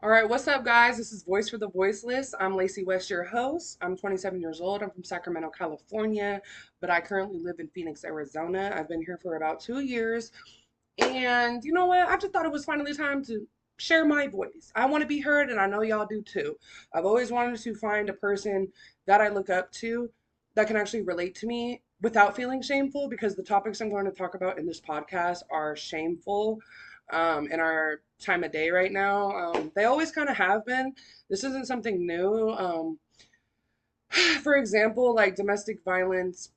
All right, what's up, guys? This is Voice for the Voiceless. I'm Lacey West, your host. I'm 27 years old. I'm from Sacramento, California, but I currently live in Phoenix, Arizona. I've been here for about 2 years. And you know what? I just thought it was finally time to share my voice. I want to be heard, and I know y'all do too. I've always wanted to find a person that I look up to that can actually relate to me without feeling shameful because the topics I'm going to talk about in this podcast are shameful in our time of day right now. They always kind of have been. This isn't something new. For example, like domestic violence,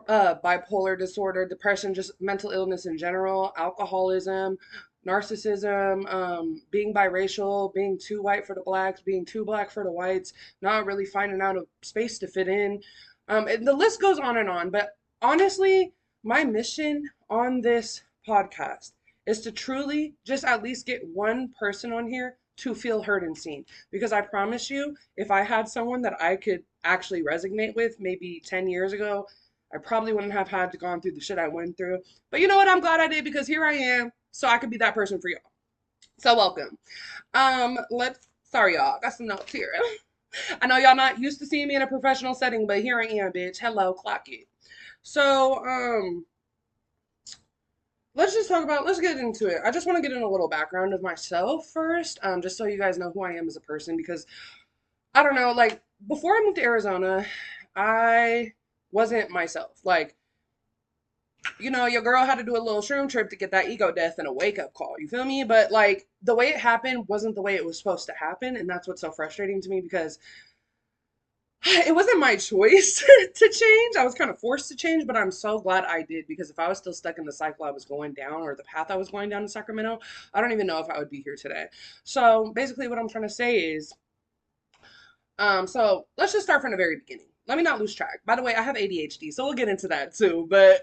bipolar disorder, depression, just mental illness in general, alcoholism, narcissism, being biracial, being too white for the blacks, being too black for the whites, not really finding out a space to fit in. And the list goes on and on. But honestly, my mission on this podcast is to truly just at least get one person on here to feel heard and seen. Because I promise you, if I had someone that I could actually resonate with maybe 10 years ago, I probably wouldn't have had to gone through the shit I went through. But you know what? I'm glad I did because here I am, so I could be that person for y'all. So welcome. Let's sorry y'all, got some notes here. I know y'all not used to seeing me in a professional setting, but here I am, bitch. Hello, clock it. So, let's get into it. I just want to get in a little background of myself first, just so you guys know who I am as a person because I don't know, like before I moved to Arizona, I wasn't myself. Like, your girl had to do a little shroom trip to get that ego death and a wake up call. You feel me? But like the way it happened wasn't the way it was supposed to happen. And that's what's so frustrating to me because it wasn't my choice to change. I was kind of forced to change, but I'm so glad I did because if I was still stuck in the cycle I was going down or the path I was going down in Sacramento, I don't even know if I would be here today. So basically, what I'm trying to say is so let's just start from the very beginning. Let me not lose track. By the way, I have ADHD, so we'll get into that too. But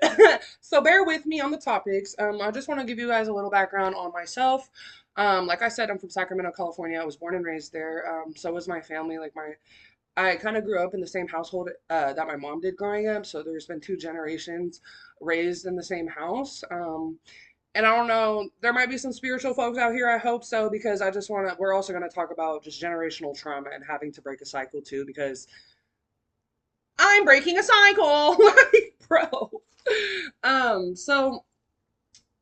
so bear with me on the topics. I just want to give you guys a little background on myself. Like I said, I'm from Sacramento, California. I was born and raised there. So was my family. I kind of grew up in the same household that my mom did growing up. So there's been two generations raised in the same house. And I don't know, there might be some spiritual folks out here. I hope so, because we're also going to talk about just generational trauma and having to break a cycle too, because I'm breaking a cycle. Like, bro. So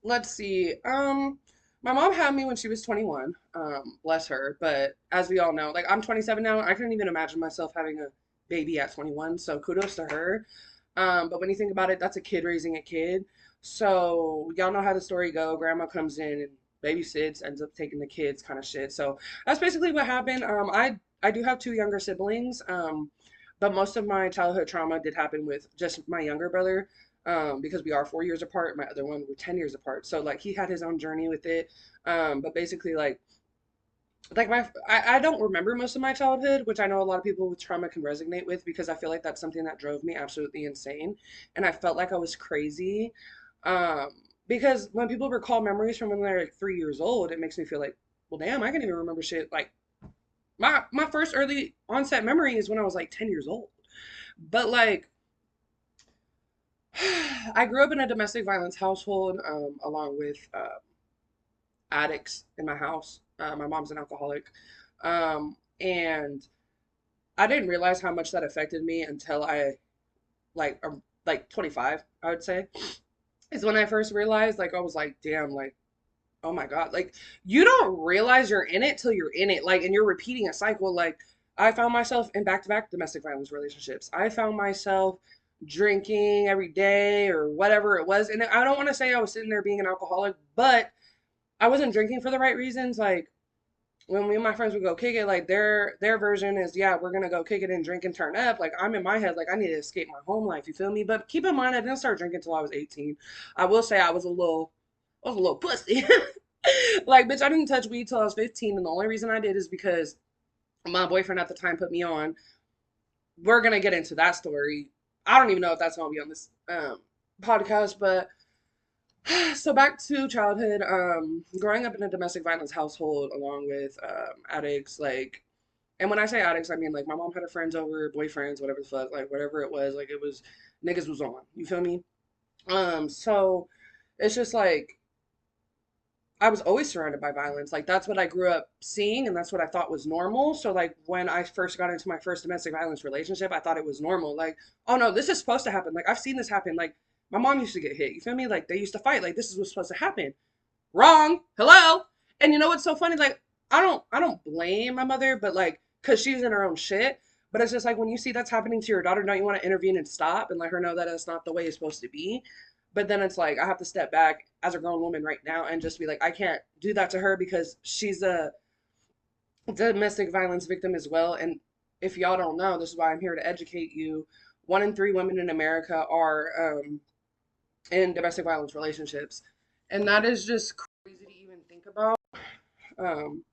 let's see. My mom had me when she was 21. Bless her. But as we all know, like I'm 27 now. I couldn't even imagine myself having a baby at 21. So kudos to her. But when you think about it, that's a kid raising a kid. So y'all know how the story go. Grandma comes in and babysits, ends up taking the kids, kind of shit. So that's basically what happened. I do have two younger siblings. But most of my childhood trauma did happen with just my younger brother. Because we are 4 years apart. My other one we're 10 years apart. So like he had his own journey with it. But basically I don't remember most of my childhood, which I know a lot of people with trauma can resonate with because I feel like that's something that drove me absolutely insane. And I felt like I was crazy. Um, because when people recall memories from when they're like 3 years old, it makes me feel like, well, damn, I can even remember shit. Like my first early onset memory is when I was like 10 years old. But like I grew up in a domestic violence household, along with addicts in my house. My mom's an alcoholic. And I didn't realize how much that affected me until like 25, I would say, is when I first realized, like, I was like, damn, like, oh my God. Like, you don't realize you're in it till you're in it. Like, and you're repeating a cycle. Like, I found myself in back-to-back domestic violence relationships. I found myself drinking every day or whatever it was. And I don't want to say I was sitting there being an alcoholic, but I wasn't drinking for the right reasons. Like, when me and my friends would go kick it, like their version is, yeah, we're gonna go kick it and drink and turn up. Like I'm in my head, like I need to escape my home life. You feel me? But keep in mind, I didn't start drinking until I was 18. I will say I was a little pussy. Like, bitch, I didn't touch weed till I was 15, and the only reason I did is because my boyfriend at the time put me on. We're gonna get into that story. I don't even know if that's gonna be on this podcast, but so back to childhood. Growing up in a domestic violence household along with addicts, like, and when I say addicts, I mean like my mom had her friends over, boyfriends, whatever the fuck, like whatever it was, like it was niggas was on. You feel me? So it's just like I was always surrounded by violence. Like that's what I grew up seeing and that's what I thought was normal. So like when I first got into my first domestic violence relationship, I thought it was normal. Like, oh no, this is supposed to happen. Like I've seen this happen. Like my mom used to get hit. You feel me? Like they used to fight. Like this is what's supposed to happen. Wrong. Hello. And you know what's so funny? Like I don't blame my mother, but like cuz she's in her own shit. But it's just like when you see that's happening to your daughter, don't you want to intervene and stop and let her know that it's not the way it's supposed to be? But then it's like I have to step back as a grown woman right now and just be like, I can't do that to her because she's a domestic violence victim as well. And if y'all don't know, this is why I'm here to educate you. 1 in 3 women in America are in domestic violence relationships. And that is just crazy to even think about. Um,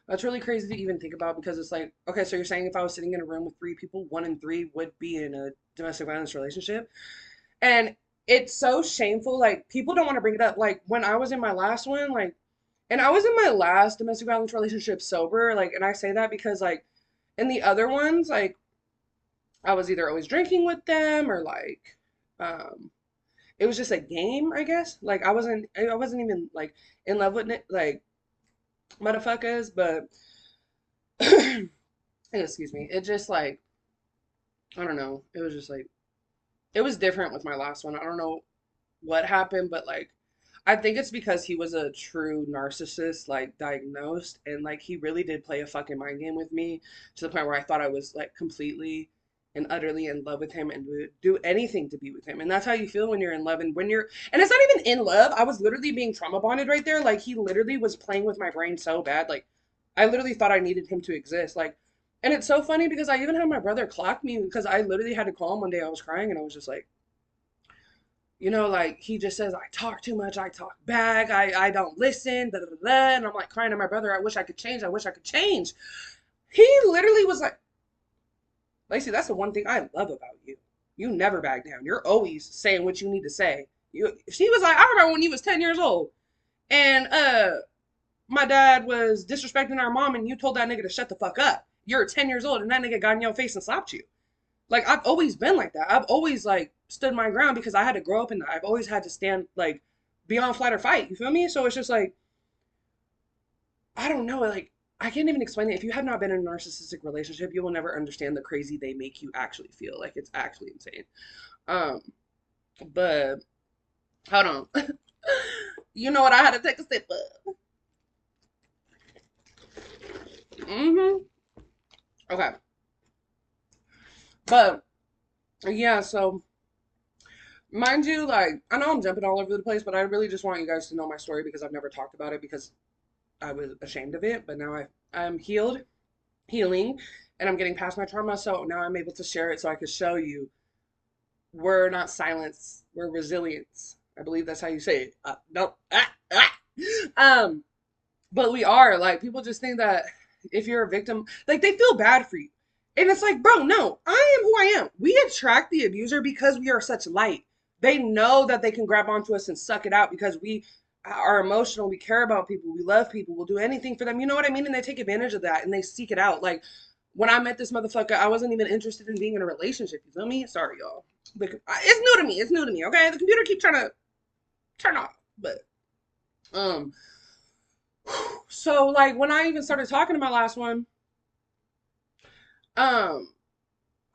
that's really crazy to even think about because it's like, okay, so you're saying if I was sitting in a room with 3 people, 1 in 3 would be in a domestic violence relationship. And it's so shameful. Like people don't want to bring it up. Like when I was in my last one, like, and I was in my last domestic violence relationship sober. Like, and I say that because like in the other ones, like I was either always drinking with them or like, um, it was just a game, I guess. Like I wasn't even like in love with it, like motherfuckers, but excuse me. It just like I don't know. It was just like it was different with my last one. I don't know what happened, but like I think it's because he was a true narcissist, like diagnosed, and like he really did play a fucking mind game with me to the point where I thought I was like completely and utterly in love with him and would do anything to be with him. And that's how you feel when you're in love and when you're and it's not even in love. I was literally being trauma bonded right there. Like he literally was playing with my brain so bad. Like I literally thought I needed him to exist. Like and it's so funny because I even had my brother clock me because I literally had to call him one day. I was crying and I was just like, like he just says, I talk too much, I talk back, I don't listen, da, da, da, da. And I'm like crying to my brother, I wish I could change, I wish I could change. He literally was like, Lacey, that's the one thing I love about you. You never back down. You're always saying what you need to say. She was like, I remember when you was 10 years old and my dad was disrespecting our mom and you told that nigga to shut the fuck up. You're 10 years old and that nigga got in your face and slapped you. Like I've always been like that. I've always like stood my ground because I had to grow up in that. I've always had to stand like be on flight or fight. You feel me? So it's just like I don't know. Like I can't even explain it. If you have not been in a narcissistic relationship, you will never understand the crazy they make you actually feel. Like it's actually insane. Um, but hold on. You know what? I had to take a sip of. Mm-hmm. Okay. But yeah, so mind you, like I know I'm jumping all over the place, but I really just want you guys to know my story because I've never talked about it because I was ashamed of it, but now I'm healed, healing, and I'm getting past my trauma, so now I'm able to share it so I can show you we're not silence, we're resilience. I believe that's how you say it. No, um, but we are like people just think that if you're a victim, like they feel bad for you. And it's like, bro, no, I am who I am. We attract the abuser because we are such light. They know that they can grab onto us and suck it out because we are emotional. We care about people. We love people. We'll do anything for them. You know what I mean? And they take advantage of that and they seek it out. Like when I met this motherfucker, I wasn't even interested in being in a relationship. You feel me? Sorry, y'all. It's new to me. It's new to me. Okay, the computer keeps trying to turn off, but um. So like when I even started talking to my last one, um,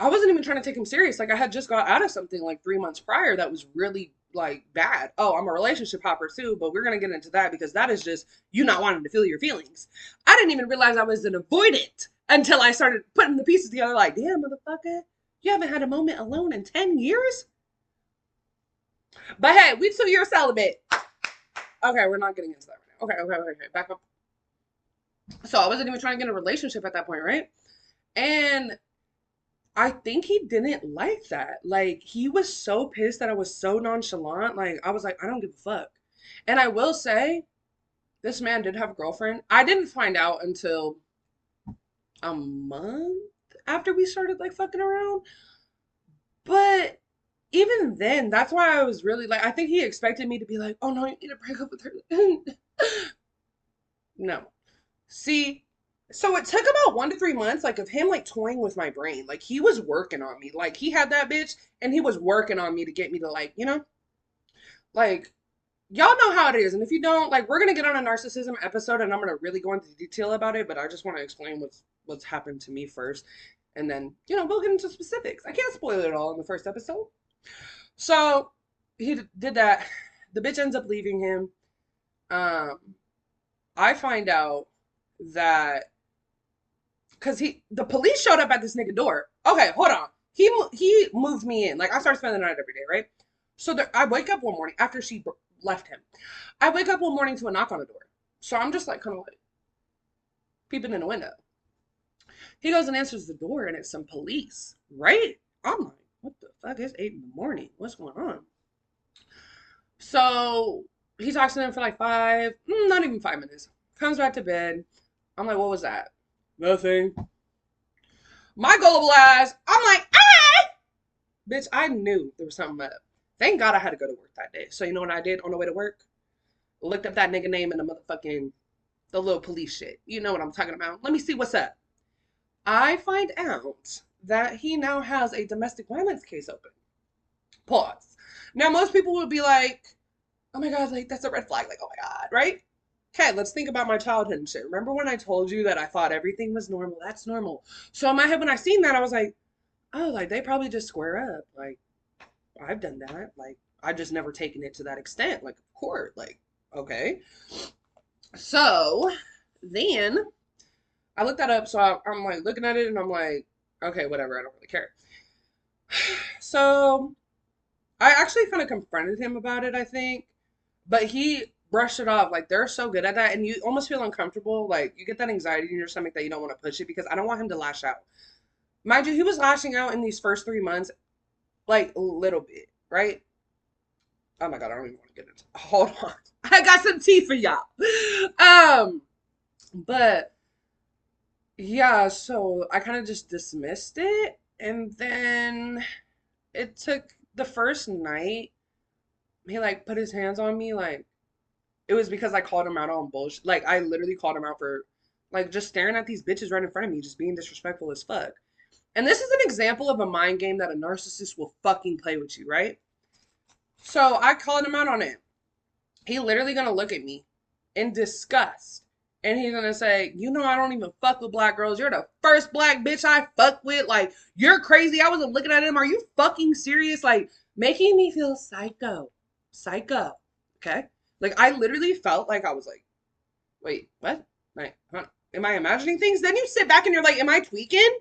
I wasn't even trying to take him serious. Like I had just got out of something like 3 months prior that was really like bad. Oh, I'm a relationship hopper too, but we're gonna get into that because that is just you not wanting to feel your feelings. I didn't even realize I was an avoidant until I started putting the pieces together. Like, damn, motherfucker, you haven't had a moment alone in 10 years. But hey, we 2 years celibate. Okay, we're not getting into that right now. Okay. Back up. So I wasn't even trying to get in a relationship at that point, right? And I think he didn't like that. Like he was so pissed that I was so nonchalant. Like I was like, I don't give a fuck. And I will say, this man did have a girlfriend. I didn't find out until a month after we started like fucking around. But even then, that's why I was really like, I think he expected me to be like, oh no, you need to break up with her. No. See, so it took about 1 to 3 months, like of him like toying with my brain. Like he was working on me. Like he had that bitch and he was working on me to get me to like, like y'all know how it is. And if you don't, like, we're gonna get on a narcissism episode and I'm gonna really go into detail about it, but I just want to explain what's happened to me first. And then, we'll get into specifics. I can't spoil it all in the first episode. So he did that. The bitch ends up leaving him. Um, I find out that because the police showed up at this nigga door. Okay, hold on. He moved me in. Like I started spending the night every day, right? So I wake up one morning after she left him. I wake up one morning to a knock on the door. So I'm just like kind of like peeping in the window. He goes and answers the door, and it's some police, right? I'm like, what the fuck? It's 8 in the morning. What's going on? So he talks to them for like not even 5 minutes. Comes back to bed. I'm like, what was that? Nothing. My gullible ass, I'm like, ah! Bitch, I knew there was something up. Thank God I had to go to work that day. So you know what I did on the way to work? Looked up that nigga name in the little police shit. You know what I'm talking about. Let me see what's up. I find out that he now has a domestic violence case open. Pause. Now, most people would be like, oh my God, like, that's a red flag. Like, oh my God, right? Okay, let's think about my childhood and shit. Remember when I told you that I thought everything was normal? That's normal. So in my head, when I seen that, I was like, oh, like, they probably just square up. Like, I've done that. Like, I've just never taken it to that extent. Like, of course. Like, okay. So then I looked that up. So I'm like looking at it and I'm like, okay, whatever. I don't really care. So I actually kind of confronted him about it, I think, but he brushed it off. Like they're so good at that, and you almost feel uncomfortable. Like you get that anxiety in your stomach that you don't want to push it because I don't want him to lash out. Mind you, he was lashing out in these first 3 months, like a little bit, right? Oh my God, I don't even want to get into. Hold on, I got some tea for y'all. Um, but yeah, so I kind of just dismissed it, and then it took the first night. He like put his hands on me, like it was because I called him out on bullshit. Like I literally called him out for like just staring at these bitches right in front of me, just being disrespectful as fuck. And this is an example of a mind game that a narcissist will fucking play with you, right? So I called him out on it. He literally gonna look at me in disgust. And he's gonna say, you know, I don't even fuck with black girls. You're the first black bitch I fuck with. Like, you're crazy. I wasn't looking at him. Are you fucking serious? Like, making me feel psycho. Psycho. Okay? Like, I literally felt like I was like, wait, what? Like, huh? Am I imagining things? Then you sit back and you're like, am I tweaking?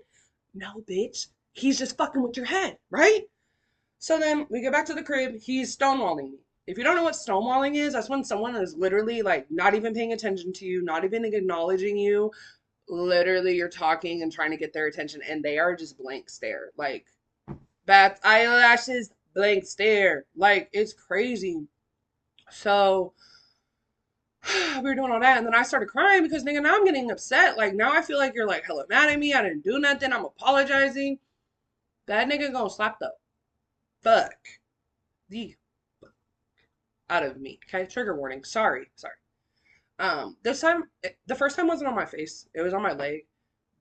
No, bitch. He's just fucking with your head, right? So then we get back to the crib. He's stonewalling me. If you don't know what stonewalling is, that's when someone is literally like not even paying attention to you, not even acknowledging you. Literally, you're talking and trying to get their attention, and they are just blank stare. Like, bats, eyelashes, blank stare. Like, it's crazy. So we were doing all that, and then I started crying because nigga, now I'm getting upset. Like, now I feel like you're like hella mad at me. I didn't do nothing. I'm apologizing. That nigga gonna slap the fuck the out of me. Okay, trigger warning. Sorry, sorry. This time, the first time wasn't on my face. It was on my leg,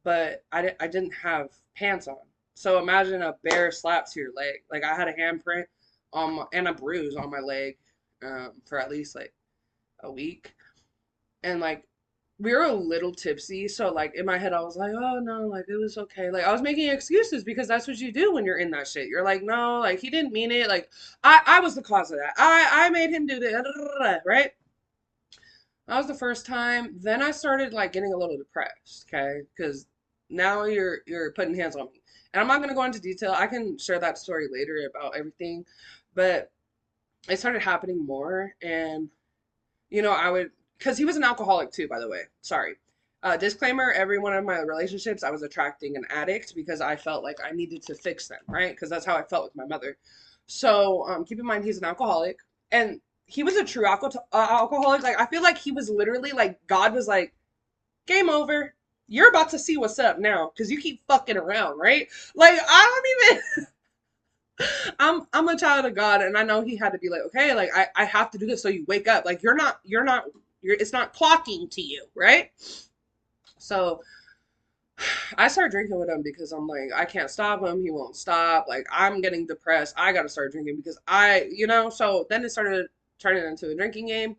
but I didn't have pants on. So imagine a bare slap to your leg. Like I had a handprint and a bruise on my leg, for at least like a week. And like we were a little tipsy, so like in my head I was like, oh no, like it was okay. Like I was making excuses because that's what you do when you're in that shit. You're like, no, like he didn't mean it. Like I was the cause of that. I made him do that, right? That was the first time. Then I started like getting a little depressed, okay? Because now you're putting hands on me. And I'm not gonna go into detail. I can share that story later about everything. But it started happening more and I would, because he was an alcoholic too, by the way. Sorry. Disclaimer, every one of my relationships, I was attracting an addict because I felt like I needed to fix them, right? Because that's how I felt with my mother. So keep in mind, he's an alcoholic. And he was a true alcoholic. Like, I feel like he was literally like, God was like, game over. You're about to see what's up now because you keep fucking around, right? Like, I don't even. I'm a child of God and I know he had to be like, okay, like I have to do this so you wake up. Like you're it's not clocking to you, right? So I started drinking with him because I'm like, I can't stop him, he won't stop. Like I'm getting depressed. I gotta start drinking because so then it started turn it into a drinking game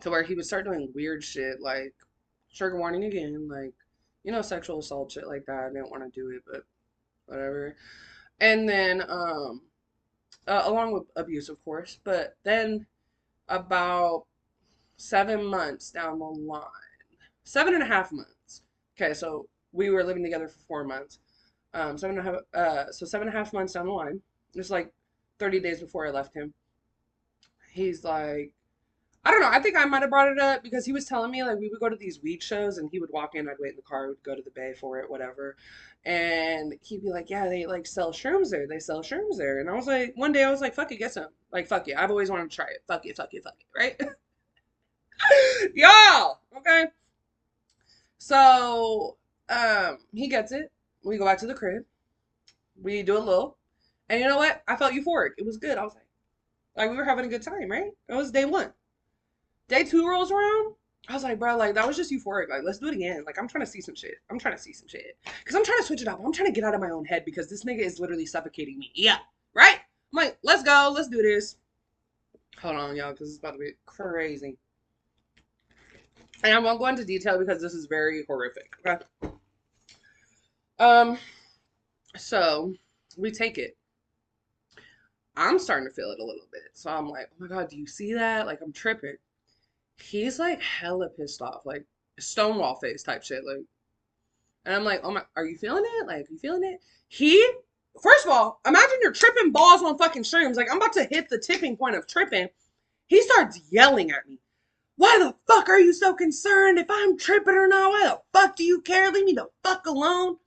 to where he would start doing weird shit like trigger warning again, like sexual assault shit like that. I didn't want to do it, but whatever. And then along with abuse, of course. But then about 7 months down the line, 7.5 months. Okay, so we were living together for 4 months. 7.5, so 7.5 months down the line, just like 30 days before I left him, he's like, I don't know. I think I might have brought it up because he was telling me like we would go to these weed shows and he would walk in, I'd wait in the car, we'd go to the bay for it, whatever. And he'd be like, yeah, they like sell shrooms there. They sell shrooms there. And I was like, one day I was like, fuck it, get some. Like, fuck it. I've always wanted to try it. Fuck it, fuck it, fuck it, right? Y'all, okay? So, he gets it. We go back to the crib. We do a little. And you know what? I felt euphoric. It was good. I was like we were having a good time, right? It was day one. Day two rolls around. I was like, bro, like that was just euphoric. Like, let's do it again. Like, I'm trying to see some shit. I'm trying to see some shit. Because I'm trying to switch it up. I'm trying to get out of my own head because this nigga is literally suffocating me. Yeah. Right? I'm like, let's go. Let's do this. Hold on, y'all, because it's about to be crazy. And I won't go into detail because this is very horrific. Okay. Um, so we take it. I'm starting to feel it a little bit. So I'm like, oh my God, do you see that? Like, I'm tripping. He's like hella pissed off, like stonewall face type shit. Like, and I'm like, oh my, are you feeling it? Like, you feeling it? He, first of all, imagine you're tripping balls on fucking shrooms. Like, I'm about to hit the tipping point of tripping. He starts yelling at me. Why the fuck are you so concerned if I'm tripping or not? Why the fuck do you care? Leave me the fuck alone.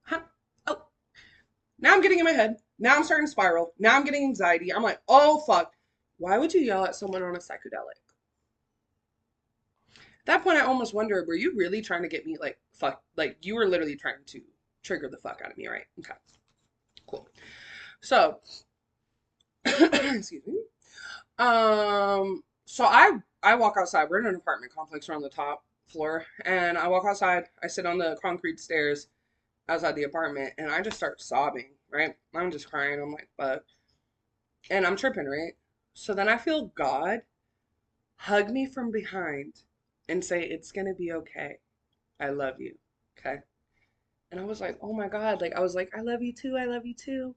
Huh? Oh, now I'm getting in my head. Now I'm starting to spiral. Now I'm getting anxiety. I'm like, oh fuck. Why would you yell at someone on a psychedelic? At that point, I almost wondered, were you really trying to get me like fuck? Like you were literally trying to trigger the fuck out of me, right? Okay, cool. So, excuse me. So I walk outside. We're in an apartment complex. We're on the top floor, and I walk outside. I sit on the concrete stairs outside the apartment, and I just start sobbing. Right? I'm just crying. I'm like, fuck, and I'm tripping. Right? So then I feel God hug me from behind and say, "It's gonna be okay. I love you." Okay. And I was like, "Oh my God!" Like I was like, "I love you too. I love you too."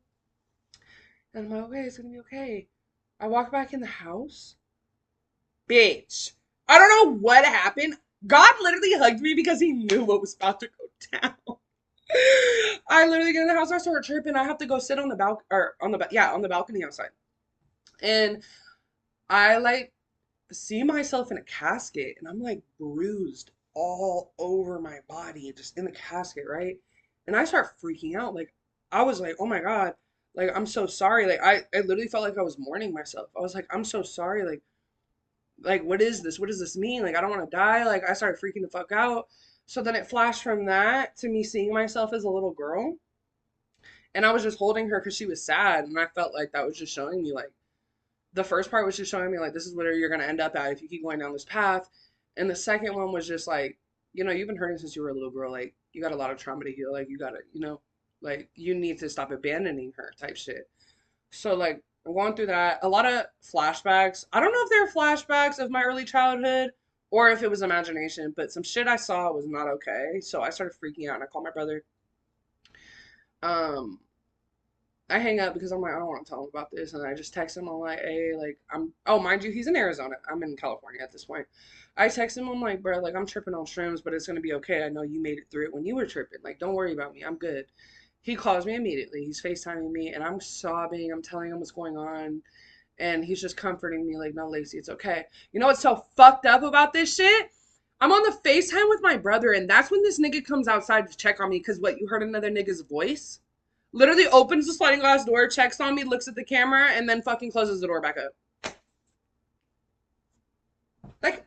And I'm like, "Okay, it's gonna be okay." I walk back in the house. Bitch. I don't know what happened. God literally hugged me because he knew what was about to go down. I literally get in the house, I start tripping. I have to go sit on the balcony or on the balcony outside. And I like see myself in a casket and I'm like bruised all over my body, just in the casket, right? And I start freaking out. Like I was like, oh my God, like I'm so sorry. Like I literally felt like I was mourning myself. I was like, I'm so sorry. Like what is this? What does this mean? Like I don't want to die. Like I started freaking the fuck out. So then it flashed from that to me seeing myself as a little girl. And I was just holding her because she was sad. And I felt like that was just showing me like the first part was just showing me like this is where you're gonna end up at if you keep going down this path. And the second one was just like, you've been hurting since you were a little girl. Like you got a lot of trauma to heal. Like you gotta, like you need to stop abandoning her type shit. So like I'm going through that. A lot of flashbacks. I don't know if they're flashbacks of my early childhood or if it was imagination, but some shit I saw was not okay. So I started freaking out and I called my brother. Um, I hang up because I'm like, I don't want to tell him about this. And I just text him. I'm like, hey, like, oh, mind you, he's in Arizona. I'm in California at this point. I text him. I'm like, bro, like, I'm tripping on shrooms, but it's going to be okay. I know you made it through it when you were tripping. Like, don't worry about me. I'm good. He calls me immediately. He's FaceTiming me and I'm sobbing. I'm telling him what's going on. And he's just comforting me, like, no, Lacey, it's okay. You know what's so fucked up about this shit? I'm on the FaceTime with my brother, and that's when this nigga comes outside to check on me because what, you heard another nigga's voice? Literally opens the sliding glass door, checks on me, looks at the camera, and then fucking closes the door back up. Like,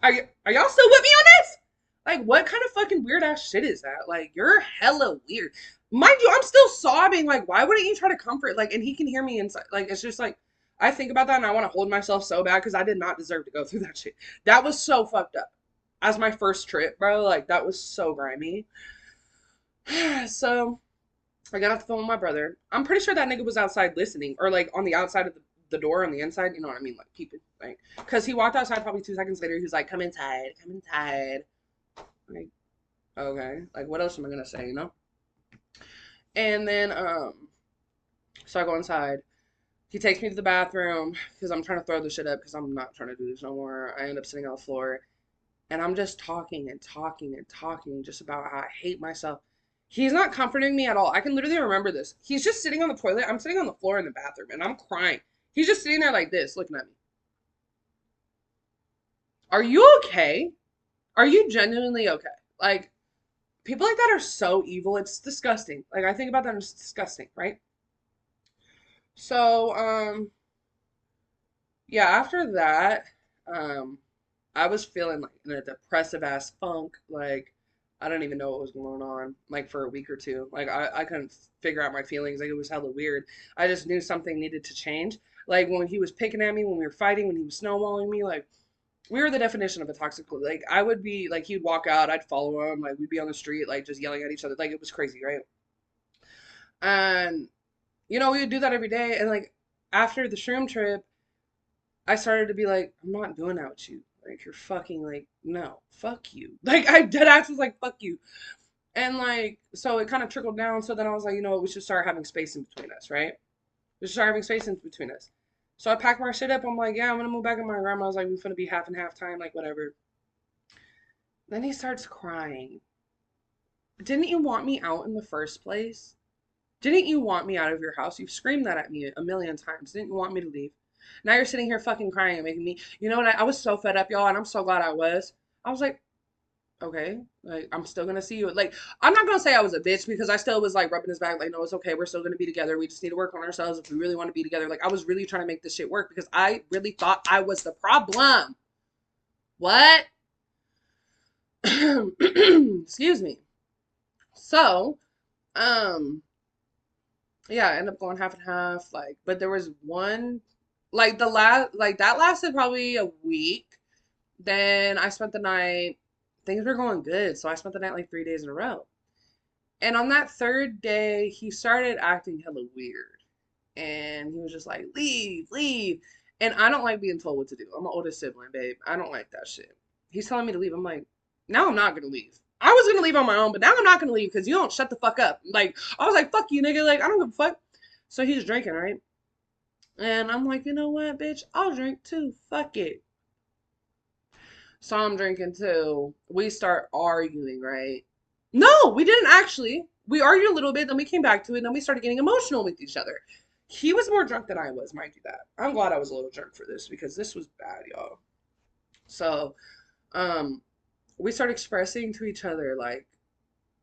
are y'all still with me on this? Like, what kind of fucking weird ass shit is that? Like, you're hella weird. Mind you, I'm still sobbing. Like, why wouldn't you try to comfort? Like, and he can hear me inside. Like, it's just like, I think about that and I want to hold myself so bad because I did not deserve to go through that shit. That was so fucked up. As my first trip, bro, like, that was so grimy. So, I got off the phone with my brother. I'm pretty sure that nigga was outside listening, or like on the outside of the door on the inside. You know what I mean? Like peeping, like, because he walked outside probably 2 seconds later. He was like, "Come inside, come inside." Like, okay, like what else am I gonna say? You know? And then so I go inside. He takes me to the bathroom because I'm trying to throw the shit up because I'm not trying to do this no more. I end up sitting on the floor and I'm just talking and talking and talking just about how I hate myself. He's not comforting me at all. I can literally remember this. He's just sitting on the toilet. I'm sitting on the floor in the bathroom and I'm crying. He's just sitting there like this, looking at me. Are you okay? Are you genuinely okay? Like, people like that are so evil. It's disgusting. Like, I think about that and it's disgusting, right? So, yeah, after that, um, I was feeling like in a depressive ass funk. Like, I don't even know what was going on, like for a week or two. Like, I couldn't figure out my feelings. Like, it was hella weird. I just knew something needed to change. Like, when he was picking at me, when we were fighting, when he was snowballing me, like, we were the definition of a toxic. Like, I would be, like, he'd walk out, I'd follow him. Like, we'd be on the street, like, just yelling at each other. Like, it was crazy, right? And, we would do that every day. And, like, after the shroom trip, I started to be like, I'm not doing that with you. Like, you're fucking like, no, fuck you. Like, I dead ass was like, fuck you. And like, so it kind of trickled down. So then I was like, you know what, we should start having space in between us, right? We should start having space in between us. So I packed my shit up. I'm like, yeah, I'm gonna move back in my grandma's. Like, we're gonna be half and half time, like whatever. Then he starts crying. Didn't you want me out in the first place? Didn't you want me out of your house? You've screamed that at me a million times. Didn't you want me to leave? Now you're sitting here fucking crying and making me. You know what? I was so fed up, y'all, and I'm so glad I was. I was like, okay, like I'm still gonna see you. Like I'm not gonna say I was a bitch because I still was like rubbing his back, like, no, it's okay. We're still gonna be together. We just need to work on ourselves if we really want to be together. Like I was really trying to make this shit work because I really thought I was the problem. What? Excuse me. So, um, yeah, I ended up going half and half. Like, but there was one, like the last, like that lasted probably a week. Then I spent the night. Things were going good, so I spent the night like 3 days in a row. And on that third day, he started acting hella weird, and he was just like, "Leave, leave." And I don't like being told what to do. I'm an oldest sibling, babe. I don't like that shit. He's telling me to leave. I'm like, now I'm not gonna leave. I was gonna leave on my own, but now I'm not gonna leave because you don't shut the fuck up. Like I was like, fuck you, nigga. Like I don't give a fuck. So he's drinking, right? And I'm like, you know what, bitch? I'll drink too. Fuck it. So I'm drinking too. We start arguing, right? No, we didn't actually. We argued a little bit, then we came back to it, and then we started getting emotional with each other. He was more drunk than I was, mind you that. I'm glad I was a little drunk for this because this was bad, y'all. So, um, we start expressing to each other like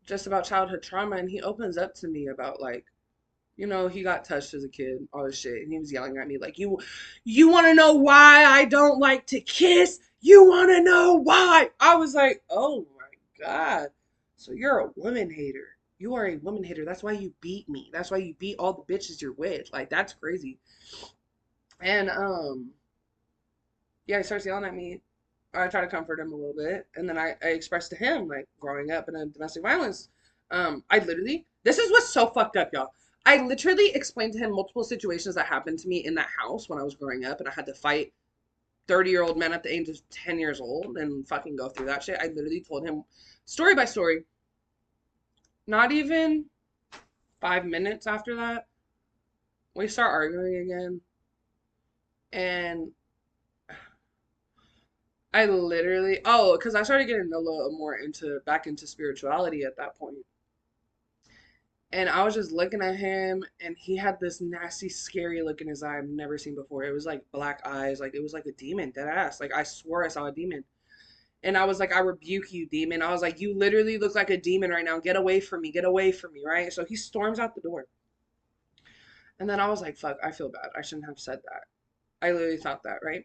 just about childhood trauma, and he opens up to me about like he got touched as a kid, all this shit, and he was yelling at me like, "You want to know why I don't like to kiss? You want to know why?" I was like, "Oh my god, so you're a woman hater? You are a woman hater. That's why you beat me. That's why you beat all the bitches you're with. Like that's crazy." And yeah, he starts yelling at me. I try to comfort him a little bit, and then I expressed to him like growing up in a domestic violence. I literally this is what's so fucked up, y'all. I literally explained to him multiple situations that happened to me in that house when I was growing up, and I had to fight 30-year-old men at the age of 10 years old and fucking go through that shit. I literally told him story by story. Not even 5 minutes after that, we start arguing again, and I literally because I started getting a little more into back into spirituality at that point. And I was just looking at him, and he had this nasty, scary look in his eye I've never seen before. It was like black eyes, like it was like a demon, dead ass. Like I swore I saw a demon. And I was like, I rebuke you, demon. I was like, you literally look like a demon right now. Get away from me, right? So he storms out the door. And then I was like, fuck, I feel bad. I shouldn't have said that. I literally thought that, right?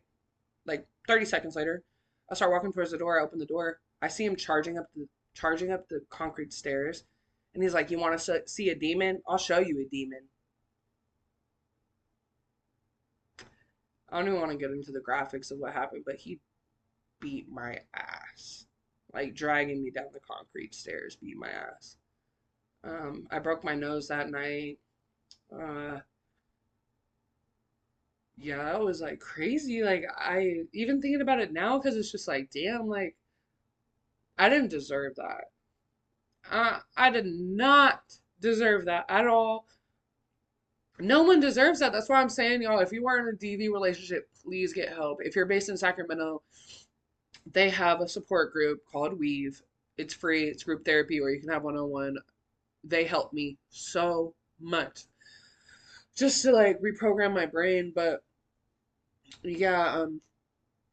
Like 30 seconds later, I start walking towards the door. I open the door. I see him charging up the concrete stairs. And he's like, "You want to see a demon? I'll show you a demon." I don't even want to get into the graphics of what happened, but he beat my ass. Like dragging me down the concrete stairs, beat my ass. I broke my nose that night. Uh, yeah, that was like crazy. Like I even thinking about it now, because it's just like, damn, like I didn't deserve that. I did not deserve that at all. No one deserves that. That's why I'm saying, y'all, if you are in a DV relationship, please get help. If you're based in Sacramento, they have a support group called Weave. It's free, it's group therapy, or you can have one-on-one. They helped me so much just to like reprogram my brain. But yeah,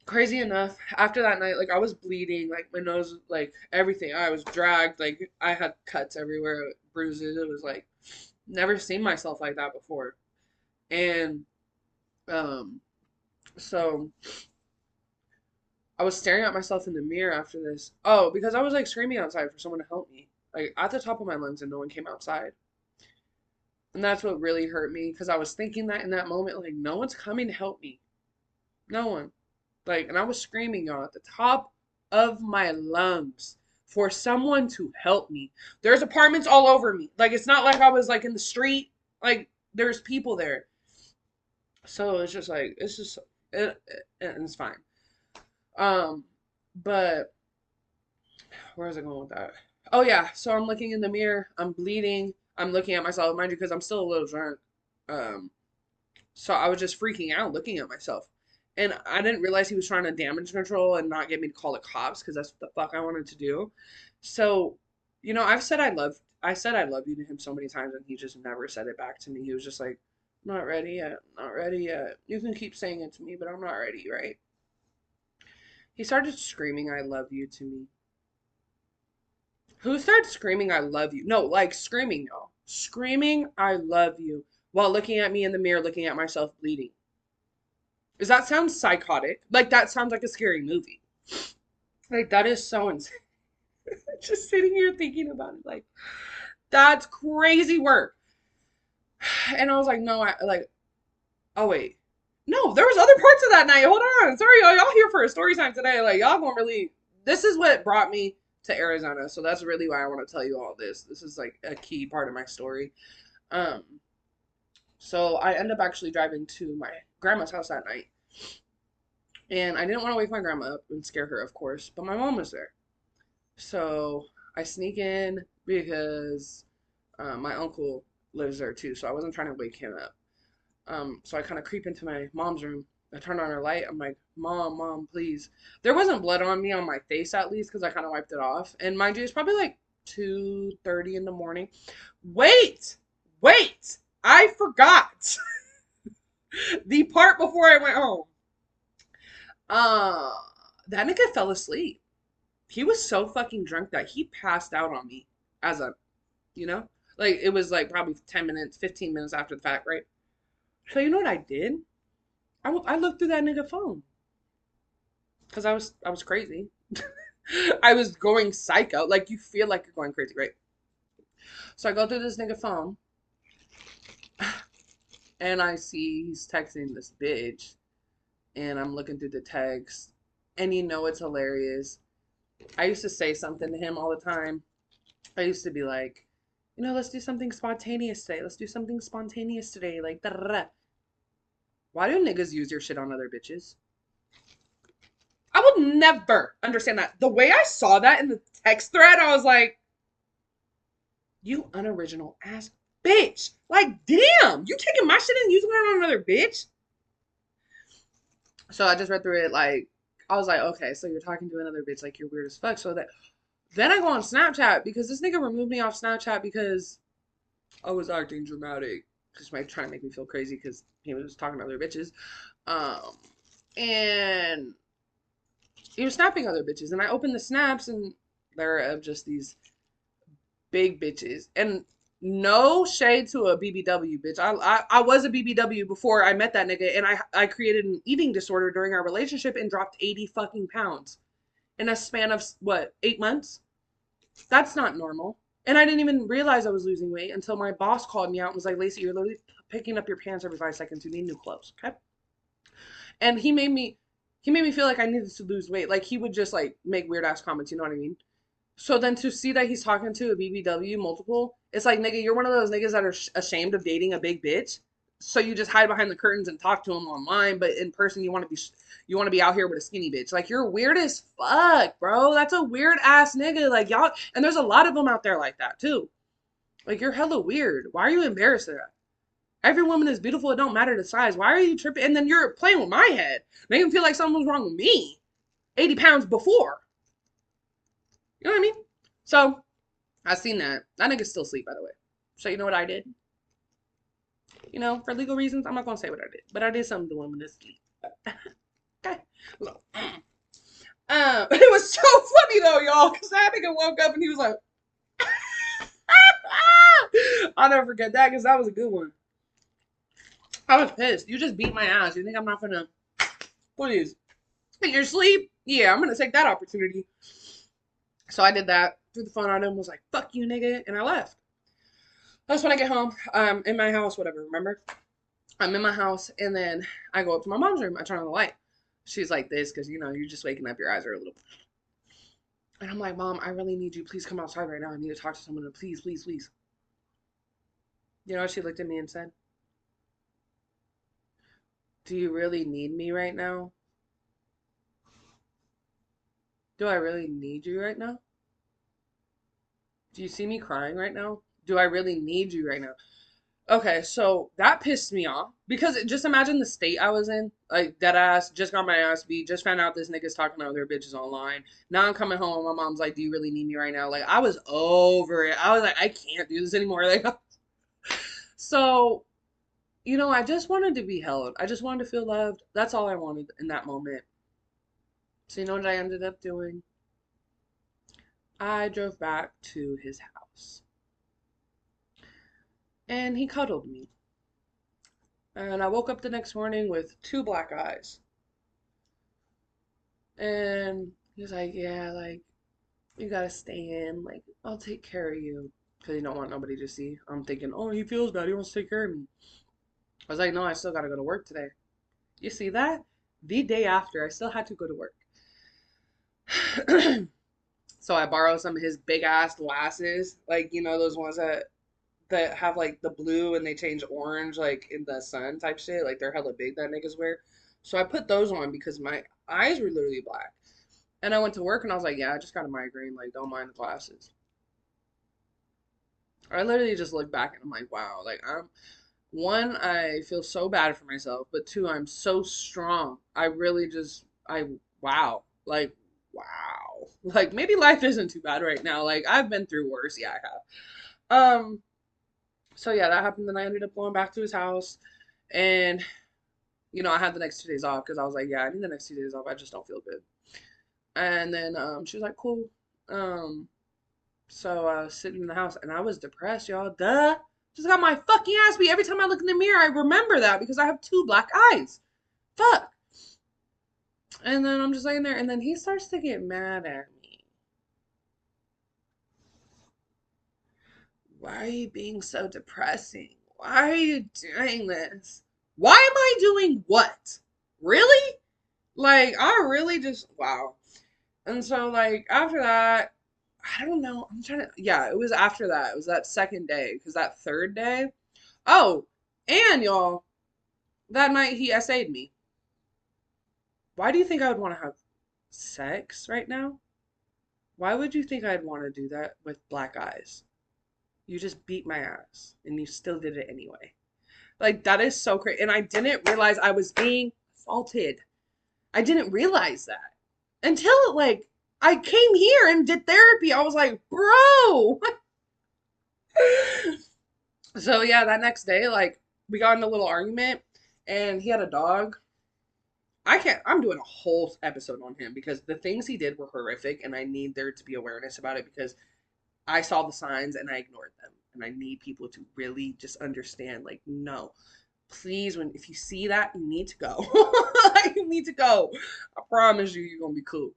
crazy enough, after that night, like I was bleeding, like my nose, like everything. I was dragged, like I had cuts everywhere, bruises. It was like never seen myself like that before. And um, so I was staring at myself in the mirror after this. Oh, because I was like screaming outside for someone to help me, like at the top of my lungs, and no one came outside. And that's what really hurt me because I was thinking that in that moment, like, no one's coming to help me. No one. Like, and I was screaming, y'all, at the top of my lungs for someone to help me. There's apartments all over me. Like, it's not like I was like in the street. Like, there's people there. So it's just like, it's just, and it's fine. Um, but where is it going with that? Oh yeah, so I'm looking in the mirror. I'm bleeding. I'm looking at myself, mind you, because I'm still a little drunk. Um, So I was just freaking out looking at myself. And I didn't realize he was trying to damage control and not get me to call the cops because that's what the fuck I wanted to do. So, I said I love you to him so many times and he just never said it back to me. He was just like, I'm not ready yet, not ready yet. You can keep saying it to me, but I'm not ready, right? He started screaming I love you to me. Who started screaming I love you? No, like screaming, y'all. Screaming I love you while looking at me in the mirror, looking at myself bleeding. Does that sound psychotic? Like that sounds like a scary movie. Like that is so insane. Just sitting here thinking about it, like that's crazy work. And I was like, no, I like. Oh wait, no, there was other parts of that night. Hold on, sorry, y'all here for a story time today. Like y'all gonna really. This is what brought me to Arizona, so that's really why I want to tell you all this. This is like a key part of my story. Um, so I end up actually driving to my grandma's house that night, and I didn't want to wake my grandma up and scare her, of course, but my mom was there. So I sneak in because my uncle lives there too, so I wasn't trying to wake him up. So I kind of creep into my mom's room. I turn on her light. I'm like, Mom, please. There wasn't blood on me on my face at least because I kind of wiped it off. And mind you, it's probably like 2:30 in the morning. Wait, wait, I forgot the part before I went home. Uh, that nigga fell asleep. He was so fucking drunk that he passed out on me as a, you know, like it was like probably 10 minutes, 15 minutes after the fact, right? So you know what I did? I looked through that nigga phone because I was crazy. I was going psycho. Like you feel like you're going crazy, right? So I go through this nigga phone and I see he's texting this bitch and I'm looking through the text and you know it's hilarious. I used to say something to him all the time. I used to be like, let's do something spontaneous today. Let's do something spontaneous today. Like, da, da, da. Why do niggas use your shit on other bitches? I would never understand that. The way I saw that in the text thread, I was like, you unoriginal ass bitch. Like, damn, you taking my shit and using it on another bitch? So I just read through it like, I was like, okay, so you're talking to another bitch, like you're weird as fuck. So that then I go on Snapchat because this nigga removed me off Snapchat because I was acting dramatic. Just like trying to make me feel crazy because he was talking to other bitches. Um, and he was snapping other bitches. And I opened the snaps and they're of just these big bitches. And no shade to a BBW bitch. I was a BBW before I met that nigga. And I created an eating disorder during our relationship and dropped 80 fucking pounds in a span of what, 8 months? That's not normal. And I didn't even realize I was losing weight until my boss called me out and was like, Lacey, you're literally picking up your pants every 5 seconds. You need new clothes. Okay. And he made me feel like I needed to lose weight. Like he would just like make weird ass comments, you know what I mean? So then to see that he's talking to a BBW multiple, it's like, nigga, you're one of those niggas that are ashamed of dating a big bitch. So you just hide behind the curtains and talk to him online, but in person you want to be out here with a skinny bitch. Like you're weird as fuck, bro. That's a weird ass nigga. Like y'all, and there's a lot of them out there like that too. Like you're hella weird. Why are you embarrassed of that? Every woman is beautiful. It don't matter the size. Why are you tripping? And then you're playing with my head, making me feel like something was wrong with me. 80 pounds before. You know what I mean? So I seen that. That nigga's still asleep, by the way. So you know what I did? You know, for legal reasons, I'm not gonna say what I did, but I did something to him in his sleep. Okay. Look. It was so funny though, y'all, because that nigga woke up and he was like, I'll never forget that because that was a good one. I was pissed. You just beat my ass. You think I'm not gonna please? In your sleep? Yeah, I'm gonna take that opportunity. So I did that. Threw the phone on him. Was like, "Fuck you, nigga," and I left. That's when I get home. In my house, whatever. Remember? I'm in my house, and then I go up to my mom's room. I turn on the light. She's like this because you know you're just waking up. Your eyes are a little. And I'm like, Mom, I really need you. Please come outside right now. I need to talk to someone. Please, please, please. You know, she looked at me and said, "Do you really need me right now? Do I really need you right now? Do you see me crying right now? Do I really need you right now?" Okay, so that pissed me off because just imagine the state I was in. Like, dead ass, just got my ass beat, just found out this nigga's talking to other bitches online. Now I'm coming home, my mom's like, "Do you really need me right now?" Like, I was over it. I was like, I can't do this anymore. Like, so, you know, I just wanted to be held. I just wanted to feel loved. That's all I wanted in that moment. So, you know what I ended up doing? I drove back to his house and he cuddled me. And I woke up the next morning with two black eyes. And he was like, "Yeah, like, you gotta stay in. Like, I'll take care of you." Because he don't want nobody to see. I'm thinking, oh, he feels bad. He wants to take care of me. I was like, no, I still gotta go to work today. You see that? The day after, I still had to go to work. So I borrowed some of his big ass glasses. Like, you know, those ones that have like the blue and they change orange like in the sun type shit. Like they're hella big that niggas wear. So I put those on because my eyes were literally black. And I went to work and I was like, yeah, I just got a migraine. Like, don't mind the glasses. I literally just look back and I'm like, wow. Like, one, I feel so bad for myself, but two, I'm so strong. I really just, wow. Like, wow. Like, maybe life isn't too bad right now. Like, I've been through worse. Yeah, I have. So yeah, that happened. Then I ended up going back to his house and, you know, I had the next 2 days off because I was like, yeah, I need the next 2 days off. I just don't feel good. And then she was like, cool. Um, so I was sitting in the house and I was depressed, y'all. Duh. Just got my fucking ass beat. Every time I look in the mirror, I remember that because I have two black eyes. Fuck. And then I'm just laying there and then he starts to get mad at me. Why are you being so depressing? Why are you doing this? Why am I doing what? Really? Like, I really just, wow. And so, like, after that, I don't know. I'm trying to, yeah, it was after that. It was that second day. Because that third day, oh, and y'all, that night he essayed me. Why do you think I would want to have sex right now? Why would you think I'd want to do that with black eyes? You just beat my ass and you still did it anyway. Like, that is so crazy. And I didn't realize I was being assaulted. I didn't realize that until, like, I came here and did therapy. I was like, bro. So yeah, that next day, like, we got in a little argument and he had a dog. I'm doing a whole episode on him because the things he did were horrific and I need there to be awareness about it because I saw the signs and I ignored them. And I need people to really just understand, like, no, please, if you see that, you need to go. You need to go. I promise you, you're gonna be cool.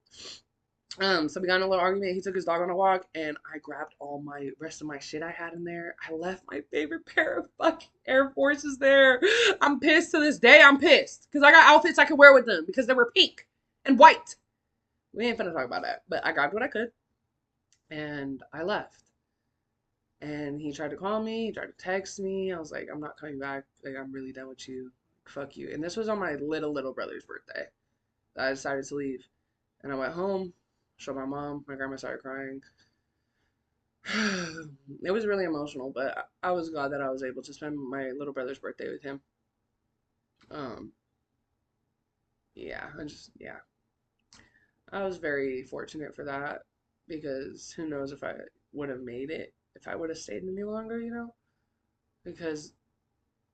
So we got in a little argument. He took his dog on a walk, and I grabbed all my rest of my shit I had in there. I left my favorite pair of fucking Air Forces there. I'm pissed to this day. I'm pissed because I got outfits I could wear with them because they were pink and white. We ain't finna talk about that, but I grabbed what I could. And I left. And he tried to call me, he tried to text me. I was like, I'm not coming back. Like, I'm really done with you. Fuck you. And this was on my little brother's birthday that I decided to leave. And I went home, showed my mom. My grandma started crying. It was really emotional, but I was glad that I was able to spend my little brother's birthday with him. Um, yeah, yeah, I was very fortunate for that because who knows if I would have made it if I would have stayed any longer, you know? Because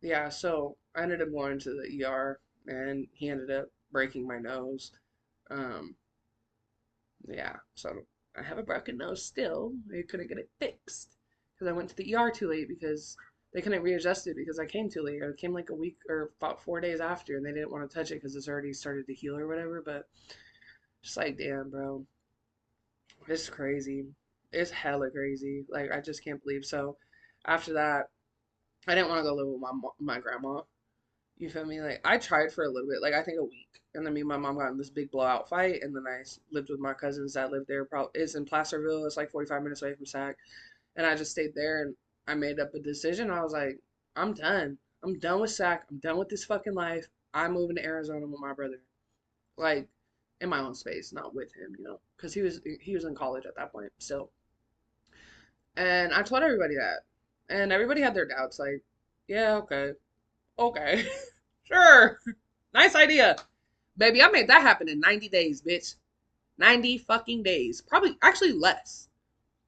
yeah, so I ended up going to the ER and he ended up breaking my nose. Um, yeah, so I have a broken nose still. I couldn't get it fixed because I went to the ER too late because they couldn't readjust it because I came too late. I came like a week or about 4 days after, and they didn't want to touch it because it's already started to heal or whatever. But just like, damn, bro, it's crazy. It's hella crazy. Like I just can't believe. So after that, I didn't want to go live with my grandma. You feel me? Like I tried for a little bit, like I think a week, and then me and my mom got in this big blowout fight, and then lived with my cousins that lived there. Probably it's in Placerville. It's like 45 minutes away from Sac, and I just stayed there, and I made up a decision. I was like, I'm done. I'm done with Sac. I'm done with this fucking life. I'm moving to Arizona with my brother, like in my own space, not with him, you know, because he was in college at that point still. And I told everybody that, and everybody had their doubts. Like, yeah, okay, okay, sure, nice idea. Baby, I made that happen in 90 days, bitch. 90 fucking days. Probably, actually less.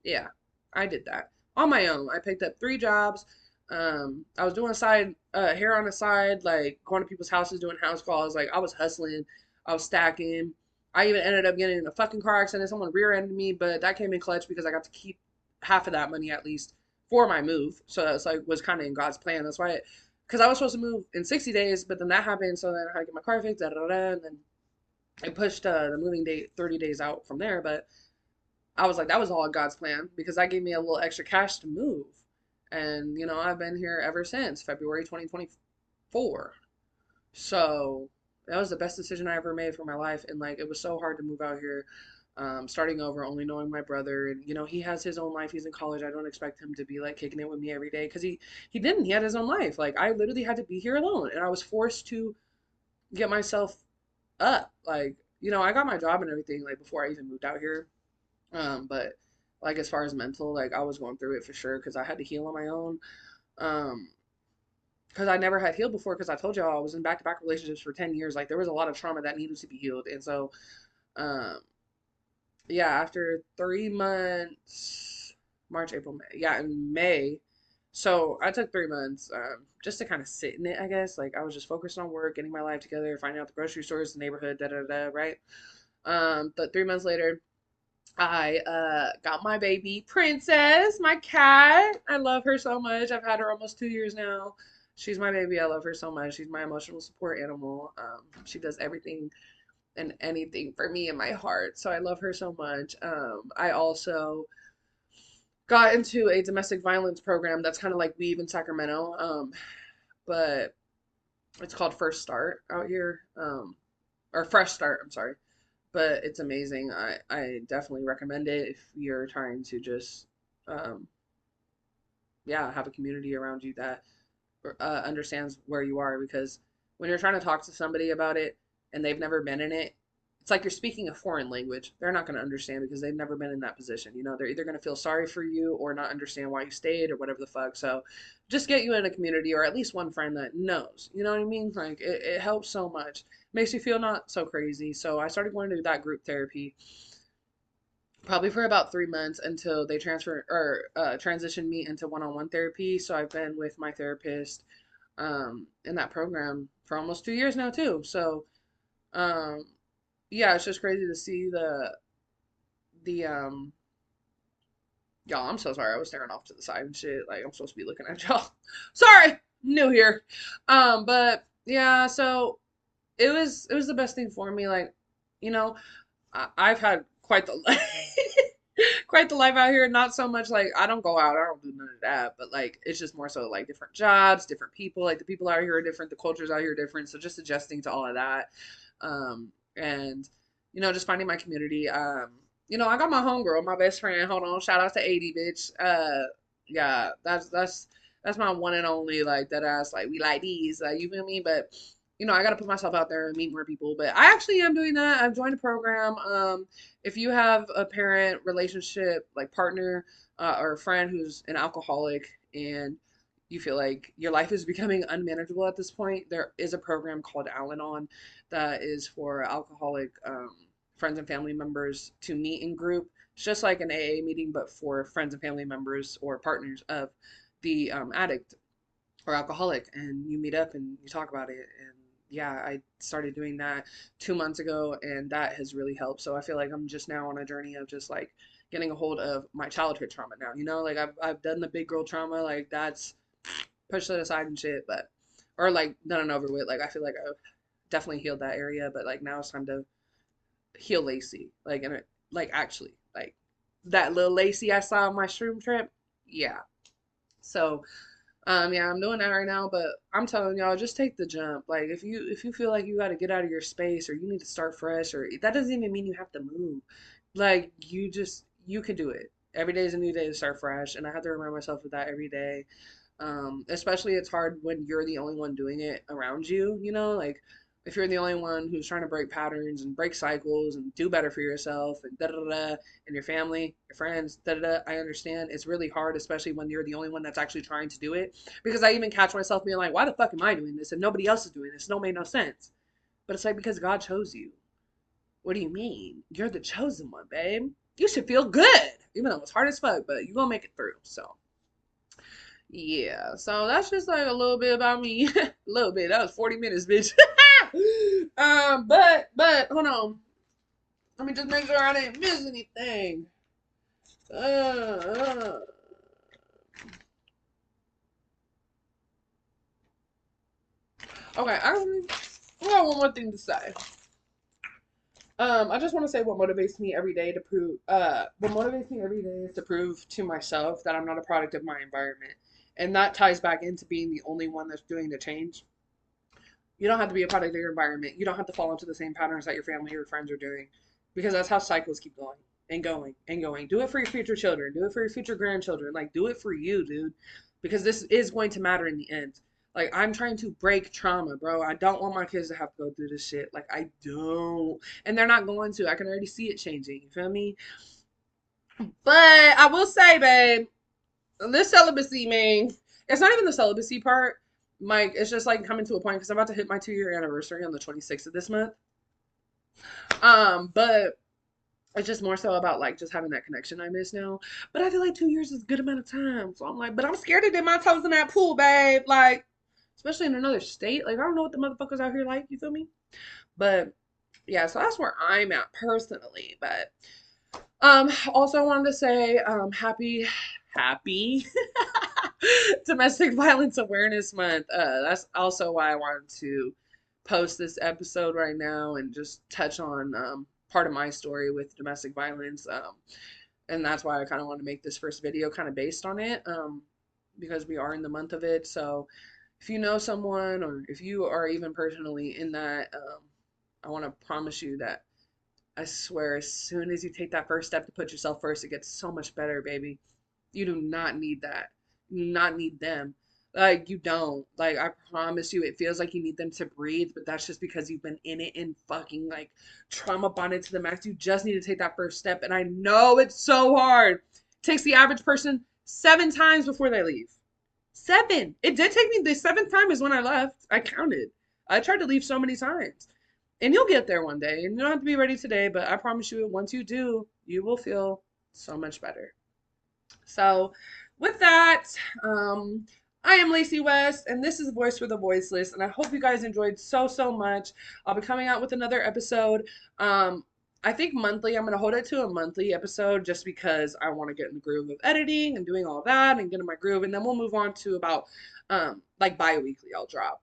Yeah, I did that on my own. I picked up 3 jobs. I was doing side, hair on the side, like going to people's houses, doing house calls. Like, I was hustling, I was stacking. I even ended up getting in a fucking car accident. Someone rear-ended me, but that came in clutch because I got to keep half of that money at least for my move. So that's like, was kind of in God's plan. That's why, because I was supposed to move in 60 days, but then that happened. So then I had to get my car fixed, da da da. And then I pushed the moving date 30 days out from there, but I was like, that was all God's plan because that gave me a little extra cash to move. And, you know, I've been here ever since February 2024. So that was the best decision I ever made for my life. And, like, it was so hard to move out here, starting over, only knowing my brother. And, you know, he has his own life. He's in college. I don't expect him to be, like, kicking it with me every day because he didn't. He had his own life. Like, I literally had to be here alone. And I was forced to get myself up. Like, you know, I got my job and everything like before I even moved out here. But like as far as mental, like I was going through it for sure because I had to heal on my own. Um, because I never had healed before because I told y'all I was in back-to-back relationships for 10 years. Like there was a lot of trauma that needed to be healed. And so, um, yeah, after 3 months, March, April, May. Yeah, in May. So I took 3 months just to kind of sit in it, I guess. Like I was just focused on work, getting my life together, finding out the grocery stores, the neighborhood, da da da, right? But 3 months later, I got my baby Princess, my cat. I love her so much. I've had her almost 2 years now. She's my baby. I love her so much. She's my emotional support animal. She does everything and anything for me in my heart. So I love her so much. I also got into a domestic violence program that's kind of like Weave in Sacramento. But it's called First Start out here. Or Fresh Start, I'm sorry. But it's amazing. I definitely recommend it if you're trying to just um yeah, have a community around you that understands where you are because when you're trying to talk to somebody about it and they've never been in it, it's like you're speaking a foreign language. They're not going to understand because they've never been in that position. You know, they're either going to feel sorry for you or not understand why you stayed or whatever the fuck. So just get you in a community or at least one friend that knows. You know what I mean? Like it helps so much. Makes you feel not so crazy. So I started going to that group therapy probably for about 3 months until they transfer or transitioned me into one-on-one therapy. So I've been with my therapist in that program for almost 2 years now too. So um, yeah, it's just crazy to see the y'all. I'm so sorry. I was staring off to the side and shit. Like I'm supposed to be looking at y'all. Sorry, new here. But yeah, so it was the best thing for me. Like, you know, I've had quite the quite the life out here. Not so much like I don't go out, I don't do none of that, but like it's just more so like different jobs, different people. Like the people out here are different, the cultures out here are different. So just adjusting to all of that, and you know, just finding my community. I got my homegirl, my best friend. Hold on, shout out to 80, bitch. Yeah, that's my one and only like that ass. Like we like these, you feel me? But I got to put myself out there and meet more people. But I actually am doing that. I've joined a program. If you have a parent relationship, like partner, or a friend who's an alcoholic, and you feel like your life is becoming unmanageable at this point, there is a program called Al-Anon that is for alcoholic friends and family members to meet in group. It's just like an AA meeting, but for friends and family members or partners of the addict or alcoholic, and you meet up and you talk about it. And yeah, I started doing that 2 months ago, and that has really helped. So I feel like I'm just now on a journey of just like getting a hold of my childhood trauma now. Like I've done the big girl trauma, like that's pushed it aside and shit, but or like done and over with. Like I feel like I've definitely healed that area, but like now it's time to heal Lacey. Like and like actually like that little Lacey I saw on my shroom trip. Yeah. So yeah, I'm doing that right now, but I'm telling y'all, just take the jump. Like if you feel like you got to get out of your space or you need to start fresh, or that doesn't even mean you have to move. Like you can do it. Every day is a new day to start fresh, and I have to remind myself of that every day. Especially it's hard when you're the only one doing it around you, like if you're the only one who's trying to break patterns and break cycles and do better for yourself and da da da, and your family, your friends, da da da. I understand it's really hard, especially when you're the only one that's actually trying to do it. Because I even catch myself being like, why the fuck am I doing this and nobody else is doing this? It don't make no sense. But it's like because God chose you. What do you mean? You're the chosen one, babe. You should feel good, even though it's hard as fuck, but you're gonna make it through. So yeah, so that's just like a little bit about me. A little bit. That was 40 minutes, bitch. But hold on. Let me just make sure I didn't miss anything. Uh, okay, I got one more thing to say. I just want to say what motivates me every day to prove. What motivates me every day is to prove to myself that I'm not a product of my environment, and that ties back into being the only one that's doing the change. You don't have to be a product of your environment. You don't have to fall into the same patterns that your family or friends are doing because that's how cycles keep going and going and going. Do it for your future children. Do it for your future grandchildren. Like, do it for you, dude, because this is going to matter in the end. Like, I'm trying to break trauma, bro. I don't want my kids to have to go through this shit. Like, I don't. And they're not going to. I can already see it changing. You feel me? But I will say, babe, this celibacy, man, it's not even the celibacy part. Mike, it's just like coming to a point because I'm about to hit my 2 year anniversary on the 26th of this month. But it's just more so about like just having that connection I miss now. But I feel like 2 years is a good amount of time. So I'm like, but I'm scared to dip my toes in that pool, babe. Like, especially in another state. Like, I don't know what the motherfuckers out here like, you feel me? But yeah, so that's where I'm at personally. But also I wanted to say, happy Domestic Violence Awareness Month. That's also why I wanted to post this episode right now and just touch on part of my story with domestic violence. And that's why I kind of want to make this first video kind of based on it, because we are in the month of it. So if you know someone or if you are even personally in that, I want to promise you that I swear, as soon as you take that first step to put yourself first, it gets so much better, baby. You do not need that. You do not need them. Like, you don't. Like, I promise you, it feels like you need them to breathe, but that's just because you've been in it and fucking, like, trauma bonded to the max. You just need to take that first step. And I know it's so hard. It takes the average person 7 times before they leave. 7. It did take me the seventh time is when I left. I counted. I tried to leave so many times. And you'll get there one day. And you don't have to be ready today, but I promise you, once you do, you will feel so much better. So, with that, I am Lacey West, and this is Voice for the Voiceless. And I hope you guys enjoyed so much. I'll be coming out with another episode. I think monthly. I'm gonna hold it to a monthly episode just because I want to get in the groove of editing and doing all that and get in my groove, and then we'll move on to about like bi-weekly. I'll drop.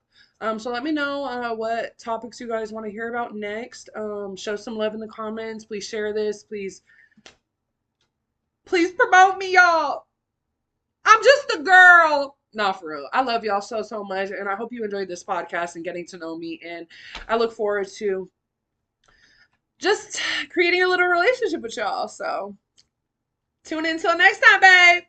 So let me know what topics you guys want to hear about next. Show some love in the comments. Please share this. Please promote me, y'all. I'm just a girl. Nah, for real. I love y'all so much, and I hope you enjoyed this podcast and getting to know me. And I look forward to just creating a little relationship with y'all. So tune in till next time, babe.